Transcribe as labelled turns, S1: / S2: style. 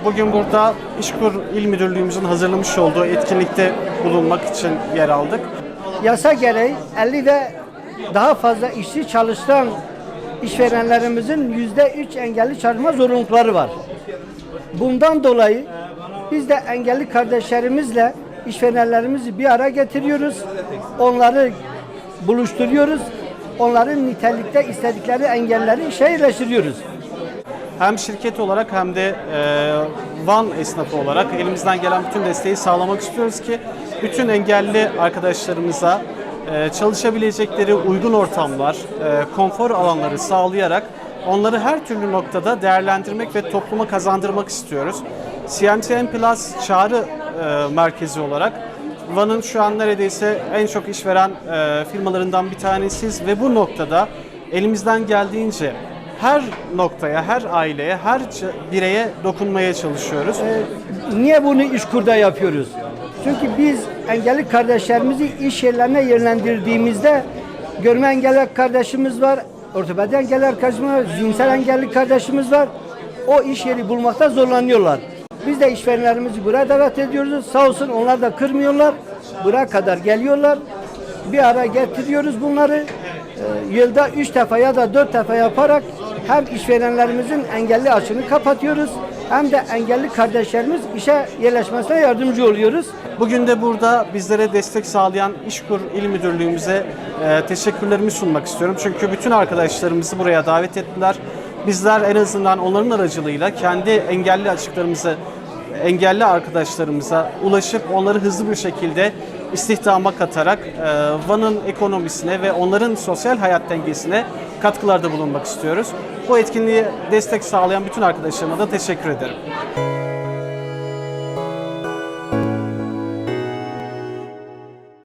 S1: Bugün burada İşkur İl Müdürlüğümüzün hazırlamış olduğu etkinlikte bulunmak için yer aldık.
S2: Yasa gereği 50 ve daha fazla işçi çalıştıran işverenlerimizin %3 engelli çalışma zorunlulukları var. Bundan dolayı biz de engelli kardeşlerimizle işverenlerimizi bir araya getiriyoruz. Onları buluşturuyoruz. Onların nitelikte istedikleri engelleri işe yerleştiriyoruz.
S1: Hem şirket olarak hem de Van esnafı olarak elimizden gelen bütün desteği sağlamak istiyoruz ki bütün engelli arkadaşlarımıza çalışabilecekleri uygun ortamlar, konfor alanları sağlayarak onları her türlü noktada değerlendirmek ve topluma kazandırmak istiyoruz. CMTN Plus çağrı merkezi olarak Van'ın şu an neredeyse en çok iş veren firmalarından bir tanesiyiz ve bu noktada elimizden geldiğince her noktaya, her aileye, her bireye dokunmaya çalışıyoruz.
S2: Niye bunu İşkur'da yapıyoruz? Çünkü biz engelli kardeşlerimizi iş yerlerine yönlendirdiğimizde görme engelli kardeşimiz var, ortopedi engelli arkadaşımız var, zihinsel engelli kardeşimiz var. O iş yeri bulmakta zorlanıyorlar. Biz de işverenlerimizi buraya davet ediyoruz. Sağ olsun onlar da kırmıyorlar. Buraya kadar geliyorlar. Bir ara getiriyoruz bunları. Yılda 3 defa ya da 4 defa yaparak hem işverenlerimizin engelli açığını kapatıyoruz hem de engelli kardeşlerimiz işe yerleşmesine yardımcı oluyoruz.
S1: Bugün de burada bizlere destek sağlayan İşkur İl Müdürlüğümüze teşekkürlerimi sunmak istiyorum. Çünkü bütün arkadaşlarımızı buraya davet ettiler. Bizler en azından onların aracılığıyla kendi engelli arkadaşlarımıza ulaşıp onları hızlı bir şekilde istihdama katarak Van'ın ekonomisine ve onların sosyal hayat dengesine katkılarda bulunmak istiyoruz. Bu etkinliğe destek sağlayan bütün arkadaşlarıma da teşekkür ederim.